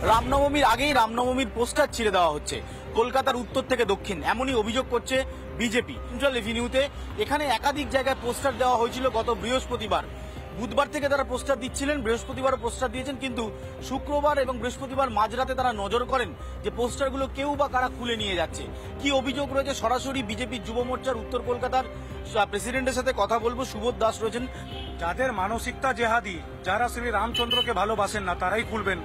রামনবমীর আগেই রামনবমীর পোস্টার ছিঁড়ে দেওয়া হচ্ছে কলকাতার উত্তর থেকে দক্ষিণ, এমনই অভিযোগ করছে বিজেপি। সেন্ট্রাল রেভিনিউতে এখানে একাধিক জায়গায় পোস্টার দেওয়া হয়েছিল গত বৃহস্পতিবার। বুধবার থেকে তারা পোস্টার দিচ্ছিলেন, বৃহস্পতিবারও পোস্টার দিয়েছেন, কিন্তু শুক্রবার এবং বৃহস্পতিবার মাঝরাতে তারা নজর করেন যে পোস্টারগুলো কেউ বা কারা খুলে নিয়ে যাচ্ছে। কি অভিযোগ রয়েছে সরাসরি বিজেপি যুব মোর্চার উত্তর কলকাতার প্রেসিডেন্টের সাথে কথা বলবো। সুবোধ দাস রয়েছেন। যাদের মানসিকতা জেহাদি, যারা শ্রী রামচন্দ্রকে ভালোবাসেন না, তারাই খুলবেন।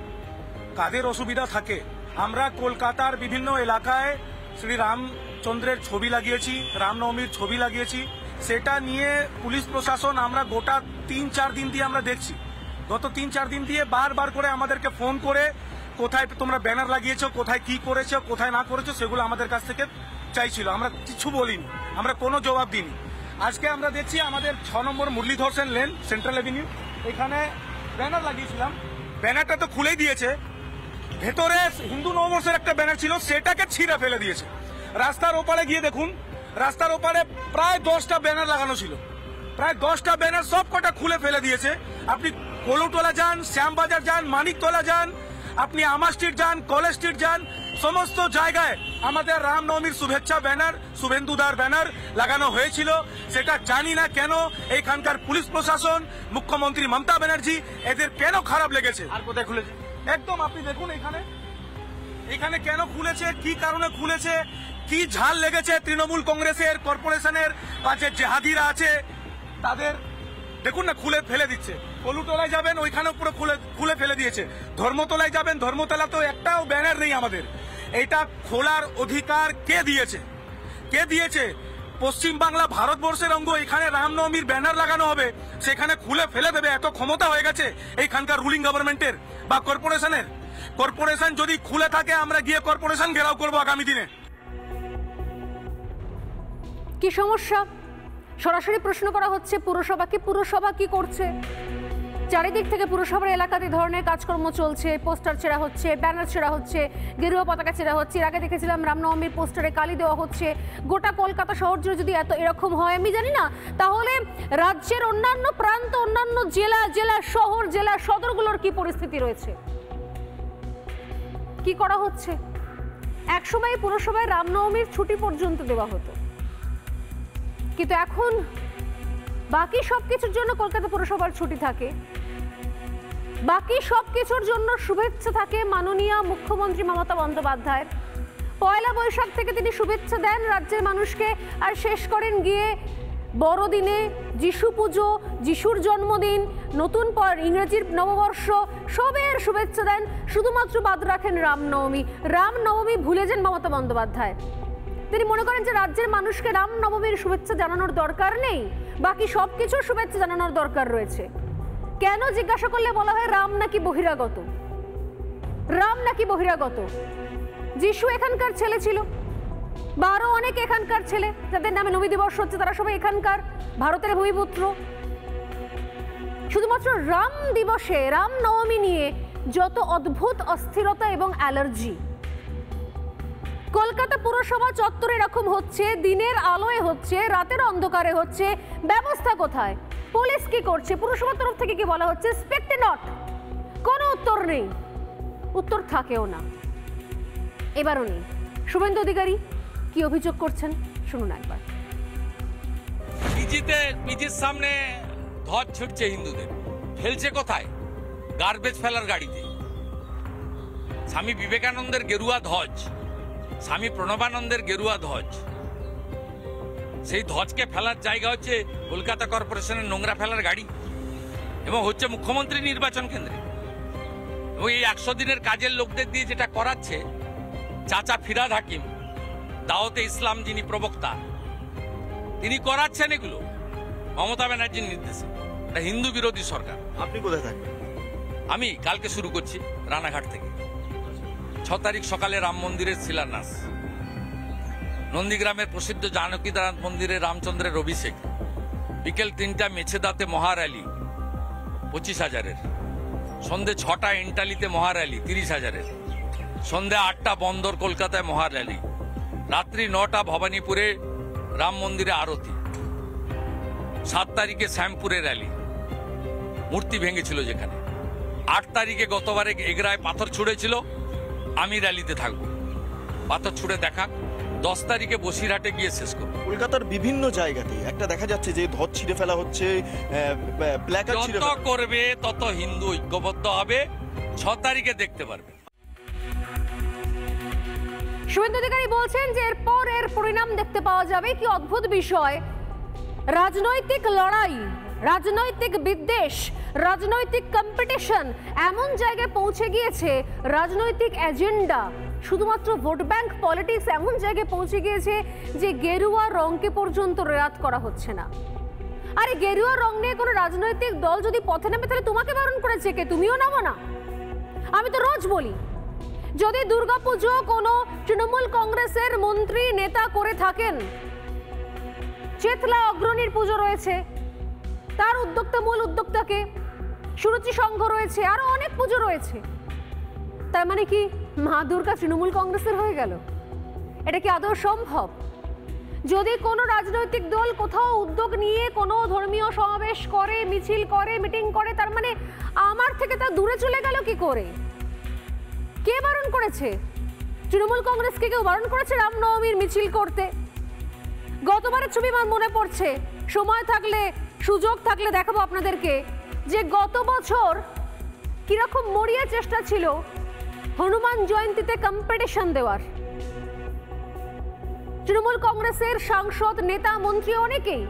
কাদের অসুবিধা থাকে? আমরা কলকাতার বিভিন্ন এলাকায় শ্রী রামচন্দ্রের ছবি লাগিয়েছি, রামনবমীর ছবি লাগিয়েছি। সেটা নিয়ে পুলিশ প্রশাসন আমরা গোটা 3-4 দিন দিয়ে আমরা দেখছি। গত 3-4 দিন দিয়ে বারবার করে আমাদেরকে ফোন করে কোথায় তোমরা ব্যানার লাগিয়েছো, কোথায় কি করেছো, কোথায় না করেছো, সেগুলো আমাদের কাছ থেকে চাইছিল। আমরা কিছু বলিনি, আমরা কোনো জবাব দিইনি। আজকে আমরা দেখছি আমাদের 6 নম্বর Muralidhar Sen lane, central avenue, এখানে ব্যানার লাগিয়েছিলাম। ব্যানারটা তো খুলেই দিয়েছে। ভেতরে হিন্দু নববর্ষের একটা ব্যানার ছিল, সেটাকে ছিঁড়ে ফেলে দিয়েছে। রাস্তার ওপারে গিয়ে দেখুন, রাস্তার ওপারে প্রায় 10টা ব্যানার লাগানো ছিল, প্রায় 10টা ব্যানার সব কটা খুলে ফেলে দিয়েছে। আপনি কলুটোলা যান, শ্যামবাজার যান, মানিকতলা যান, আপনি আমা স্ট্রিট যান, কলেজ স্ট্রিট যান, সমস্ত জায়গায় আমাদের রামনবমীর শুভেচ্ছা ব্যানার, শুভেন্দুদার ব্যানার লাগানো হয়েছিল। সেটা জানি না কেন এইখানকার পুলিশ প্রশাসন, মুখ্যমন্ত্রী মমতা ব্যানার্জি, এদের কেন খারাপ লেগেছে। আর কোথায় খুলেছে? একদম আপনি দেখুন এখানে কেন খুলেছে, কি কারণে খুলেছে, কি ঝাল লেগেছে তৃণমূল কংগ্রেসের, কর্পোরেশনের বা যে জেহাদিরা আছে তাদের। দেখুন না, খুলে ফেলে দিচ্ছে। কলুতলায় যাবেন, ওইখানেও পুরো খুলে ফেলে দিয়েছে। ধর্মতলায় যাবেন, ধর্মতলা তো একটাও ব্যানার নেই আমাদের। এটা খোলার অধিকার কে দিয়েছে? কে দিয়েছে? পশ্চিম বাংলা ভারতবর্ষের অঙ্গ, এখানে রামনবমীর ব্যানার লাগানো হবে, সেখানে খুলে ফেলে দেবে? এত ক্ষমতা হয়ে গেছে এইখানকার রুলিং গভর্নমেন্টের বা কর্পোরেশনের। কর্পোরেশন যদি খুলে থাকে, আমরা গিয়ে কর্পোরেশন ঘেরাও করবো আগামী দিনে। কি সমস্যা? সরাসরি প্রশ্ন করা হচ্ছে পুরসভাকে, পুরসভা কি করছে? চারিদিক থেকে পুরসভার এলাকাতে ধরনের কাজকর্ম চলছে, পোস্টার ছেঁড়া হচ্ছে, ব্যানার ছেঁড়া হচ্ছে, গেরুয়া পতাকা ছেঁড়া হচ্ছে। এর আগে দেখেছিলাম রামনবমীর পোস্টারে কালি দেওয়া হচ্ছে। গোটা কলকাতা শহর জুড়ে যদি এরকম হয়, আমি জানি না, তাহলে রাজ্যের অন্যান্য প্রান্ত, অন্যান্য জেলা শহর, জেলা সদরগুলোর কি পরিস্থিতি রয়েছে, কি করা হচ্ছে? একসময় পুরসভায় রামনবমীর ছুটি পর্যন্ত দেওয়া হতো, কিন্তু এখন বাকি সবকিছুর জন্য কলকাতা পুরসভার ছুটি থাকে, বাকি সবকিছুর জন্য শুভেচ্ছা থাকে মাননীয় মুখ্যমন্ত্রী মমতা বন্দ্যোপাধ্যায়ের। পয়লা বৈশাখ থেকে তিনি শুভেচ্ছা দেন রাজ্যের মানুষকে, আর শেষ করেন গিয়ে বড়দিনে, যিশু পুজো, যিশুর জন্মদিন, নতুন ইংরেজির নববর্ষ, সবের শুভেচ্ছা দেন। শুধুমাত্র বাদ রাখেন রামনবমী। রামনবমী ভুলে যান মমতা বন্দ্যোপাধ্যায়। তিনি মনে করেন যে রাজ্যের মানুষকে রামনবমীর শুভেচ্ছা জানানোর দরকার নেই, বাকি সবকিছুর শুভেচ্ছা জানানোর দরকার রয়েছে। কেন জিজ্ঞাসা করলে বলা হয় রাম নাকি বহিরাগত, রাম নাকি বহিরাগত। যিশু এখানকার ছেলে ছিল, বা আরো অনেক এখানকার ছেলে যাদের নামে নবী দিবস হচ্ছে, তারা সবাই এখানকার ভারতের ভূমিপুত্র। শুধুমাত্র রাম দিবসে, রামনবমী নিয়ে যত অদ্ভুত অস্থিরতা এবং অ্যালার্জি। কলকাতা পুরসভা চত্বরে এরকম হচ্ছে, দিনের আলোয় হচ্ছে, রাতের অন্ধকারে হচ্ছে, ব্যবস্থা কোথায়? পুলিশ কি করছে? পুরসভার তরফ থেকে কি বলা হচ্ছে? স্পেক্টে নট, কোনো উত্তর নেই, উত্তর থাকেও না, এবারও নেই। শুভেন্দু অধিকারী কি অভিযোগ করছেন শুনুন একবার। পিজির সামনে ধ্বজ ছুটছে হিন্দুদের, ফেলছে কোথায়? গার্বেজ ফেলার গাড়িতে। স্বামী বিবেকানন্দের গেরুয়া ধ্বজ, স্বামী প্রণবানন্দের গেরুয়া ধ্বজ, সেই ধ্বজকে ফেলার জায়গা হচ্ছে কলকাতা কর্পোরেশনের নোংরা ফেলার গাড়ি, এবং হচ্ছে মুখ্যমন্ত্রী নির্বাচন কেন্দ্রে। এবং এই 100 দিনের কাজের লোকদের দিয়ে যেটা করাচ্ছে, চাচা ফিরাদ হাকিম, দাওয়াতে ইসলাম যিনি প্রবক্তা, তিনি করাচ্ছেন এগুলো মমতা ব্যানার্জির নির্দেশে। এটা হিন্দু বিরোধী সরকার। আপনি কোথায় থাকেন? আমি কালকে শুরু করছি রানাঘাট থেকে। 6 তারিখ সকালে রাম মন্দিরের শিলান্যাস, নন্দীগ্রামের প্রসিদ্ধ জানকীনাথ মন্দিরে রামচন্দ্রের অভিষেক, বিকেল 3টা মেছেদাতে মহার্যালি 25,000-এর, সন্ধ্যে 6টা এন্টালিতে মহার্যালি 30,000-এর, সন্ধ্যে 8টা বন্দর কলকাতায় মহার্যালি, রাত্রি 9টা ভবানীপুরে রাম মন্দিরে আরতি, 7 তারিখে শ্যামপুরে র্যালি, মূর্তি ভেঙেছিল যেখানে, 8 তারিখে গতবারে এগরায় পাথর ছুঁড়েছিল, আমি র্যালিতে থাকবো, পাথর ছুঁড়ে দেখা। 10 তারিখে বসিরহাটে গিয়ে শেষ করবো। কলকাতার বিভিন্ন জায়গাতে একটা দেখা যাচ্ছে যে ধ্বজ ছিঁড়ে ফেলা হচ্ছে, প্ল্যাকার্ড ছিঁড়ে যত করবে তত হিন্দু ঐক্যবদ্ধ হবে। 6 তারিখে দেখতে পারবে। শুভেন্দু অধিকারী বলছেন যে এরপর এর পরিণাম দেখতে পাওয়া যাবে। কি অদ্ভুত বিষয়, রাজনৈতিক লড়াই, রাজনৈতিক বিদ্বেষ, রাজনৈতিক কম্পিটিশন এমন জায়গায় পৌঁছে গিয়েছে, রাজনৈতিক এজেন্ডা, শুধুমাত্র ভোট ব্যাংক পলিটিক্স এমন জায়গায় পৌঁছে গিয়েছে যে গেরুয়া রংকে পর্যন্ত রেয়াত করা হচ্ছে না। আরে গেরুয়া রং নিয়ে কোনো রাজনৈতিক দল যদি পথে নেমে তাহলে তোমাকে বারণ করেছে কে? তুমিও নামো না। আমি তো রোজ বলি, যদি দুর্গাপুজো কোনো তৃণমূল কংগ্রেসের মন্ত্রী নেতা করে থাকেন, চেতলা অগ্রণীর পুজো রয়েছে, তার উদ্যোক্তা মূল উদ্যোক্তাকে, সুরুচি সংঘ রয়েছে, আরো অনেক পুজো রয়েছে, তার মানে কি মা দুর্গা তৃণমূল কংগ্রেসের হয়ে গেল? এটা কি আদৌ সম্ভব? যদি কোনো রাজনৈতিক দল কোথাও উদ্যোগ নিয়ে কোনো ধর্মীয় সমাবেশ করে, মিছিল করে, মিটিং করে, তার মানে আমার থেকে তা দূরে চলে গেল কি করে? কে বারণ করেছে? তৃণমূল কংগ্রেসকে কেউ বারণ করেছে রামনবমীর মিছিল করতে? গতবারের ছবি আমার মনে পড়ছে, সময় থাকলে সুযোগ থাকলে দেখাবো আপনাদেরকে, যে গত বছর কিরকম মরিয়া চেষ্টা ছিল হনুমান জয়ন্তীতে কম্পিটিশন দেওয়ার। তৃণমূল কংগ্রেসের সাংসদ, নেতা, মন্ত্রী অনেকেই,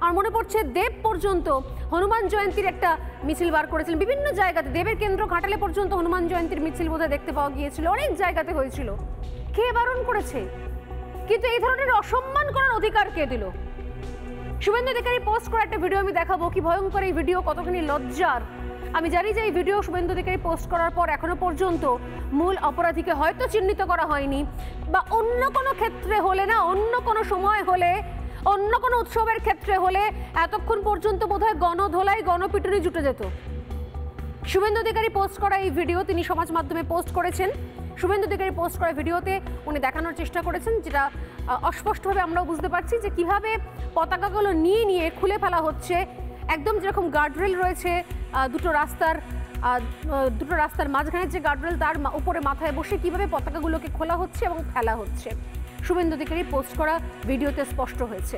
আর মনে পড়ছে দেব পর্যন্ত হনুমান জয়ন্তীর একটা মিছিল বার করেছিলেন বিভিন্ন জায়গাতে। দেবের কেন্দ্র ঘাটালে পর্যন্ত হনুমান জয়ন্তীর মিছিল বোধহয় দেখতে পাওয়া গিয়েছিল, অনেক জায়গাতে হয়েছিল। কে বারণ করেছে? কিন্তু এই ধরনের অসম্মান করার অধিকার কে দিল? শুভেন্দু অধিকারী পোস্ট করা একটা ভিডিও আমি দেখাবো, কি ভয়ঙ্কর এই ভিডিও, কতখানি লজ্জার। আমি জানি যে এই ভিডিও শুভেন্দু অধিকারী পোস্ট করার পর এখনো পর্যন্ত মূল অপরাধীকে হয়তো চিহ্নিত করা হয়নি, বা অন্য কোনো ক্ষেত্রে হলে না, অন্য কোনো সময় হলে, অন্য কোনো উৎসবের ক্ষেত্রে হলে এতক্ষণ পর্যন্ত বোধহয় গণধোলাই, গণপিটুনি জুটে যেত। শুভেন্দু অধিকারী পোস্ট করা এই ভিডিও তিনি সমাজ মাধ্যমে পোস্ট করেছেন। শুভেন্দু অধিকারী পোস্ট করা ভিডিওতে উনি দেখানোর চেষ্টা করেছেন, যেটা অস্পষ্টভাবে আমরাও বুঝতে পারছি, যে কিভাবে পতাকাগুলো নিয়ে নিয়ে খুলে ফেলা হচ্ছে। একদম যেরকম গার্ডরেল রয়েছে দুটো রাস্তার মাঝখানে যে গার্ডরেল, তার উপরে মাথায় বসে কিভাবে পতাকাগুলোকে খোলা হচ্ছে এবং ফেলা হচ্ছে, শুভেন্দু অধিকারী পোস্ট করা ভিডিওতে স্পষ্ট হয়েছে।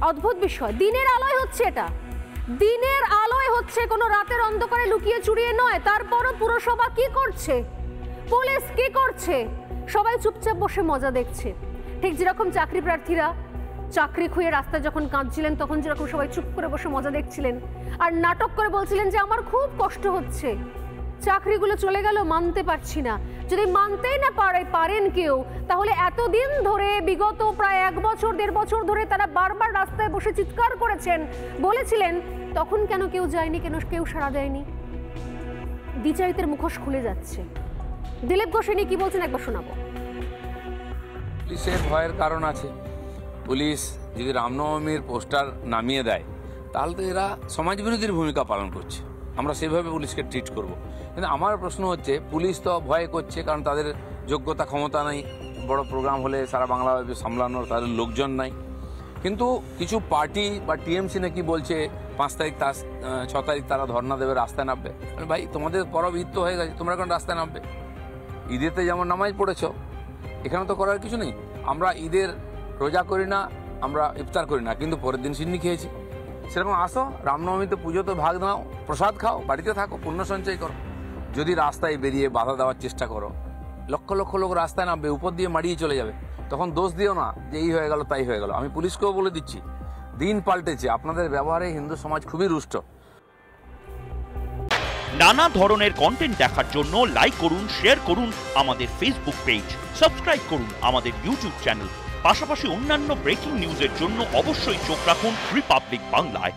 অদ্ভুত বিষয়, দিনের আলোয় হচ্ছে এটা, দিনের আলোয় হচ্ছে, কোনো রাতের অন্ধকারে লুকিয়ে চুরিয়ে নয়। তারপরও পুরসভা কি করছে, পুলিশ কি করছে, সবাই চুপচাপ বসে মজা দেখছে। ঠিক যেরকম চাকরি প্রার্থীরা চাকরি খুঁয়ে রাস্তায় যখন কাঁদছিলেন, তখন যেরকম সবাই চুপ করে বসে মজা দেখছিলেন আর নাটক করে বলছিলেন যে আমার খুব কষ্ট হচ্ছে, চাকরিগুলো চলে গেল, মানতে পারছি না। যদি মানতেই না পারেন কেউ, তাহলে এতদিন ধরে, বিগত প্রায় 1 বছর 1.5 বছর ধরে তারা বারবার রাস্তায় বসে চিৎকার করেছেন, বলেছিলেন, তখন কেন কেউ যায়নি, কেন কেউ সাড়া দেয়নি? দ্বিচারিতের মুখোশ খুলে যাচ্ছে। দিলীপ ঘোষ কি বলছেন একবার শোনাবো। পুলিশের ভয়ের কারণ আছে। পুলিশ যদি রামনবমীর পোস্টার নামিয়ে দেয়, তাহলে তো এরা সমাজবিরোধীর ভূমিকা পালন করছে, আমরা সেভাবে পুলিশকে ট্রিট করব। কিন্তু আমার প্রশ্ন হচ্ছে, পুলিশ তো ভয় করছে কারণ তাদের যোগ্যতা ক্ষমতা নেই, বড় প্রোগ্রাম হলে সারা বাংলা সামলানোর তাদের লোকজন নাই। কিন্তু কিছু পার্টি বা টিএমসি নাকি বলছে 5 তারিখ 6 তারিখ তারা ধর্ণা দেবে, রাস্তায় নামবে। ভাই, তোমাদের পরব ঈদ তো হয়ে গেছে, তোমরা এখন রাস্তায় নামবে? ঈদেতে যেমন নামাজ পড়েছ, এখানে তো করার কিছু নেই। আমরা ঈদের রোজা করি না, আমরা ইফতার করি না, কিন্তু পরের দিন সিন্নি খেয়েছি। সেরকম আসো, রামনবমীতে পুজোতে ভাগ নাও, প্রসাদ খাও, বাড়িতে থাকো, পুণ্য সঞ্চয় করো। যদি রাস্তায় বেরিয়ে বাধা দেওয়ার চেষ্টা করো, লক্ষ লক্ষ লোক রাস্তায় নামবে, উপর দিয়ে মারিয়ে চলে যাবে। তখন দোষ দিও না যে এই হয়ে গেল, তাই হয়ে গেল। আমি পুলিশকেও বলে দিচ্ছি, দিন পাল্টেছে, আপনাদের ব্যবহারে হিন্দু সমাজ খুবই রুষ্ট। নানা ধরনের কন্টেন্ট দেখার জন্য লাইক করুন, শেয়ার করুন আমাদের ফেসবুক পেজ, সাবস্ক্রাইব করুন আমাদের ইউটিউব চ্যানেল। পাশাপাশি অন্যান্য ব্রেকিং নিউজের জন্য অবশ্যই চোখ রাখুন রিপাবলিক বাংলায়।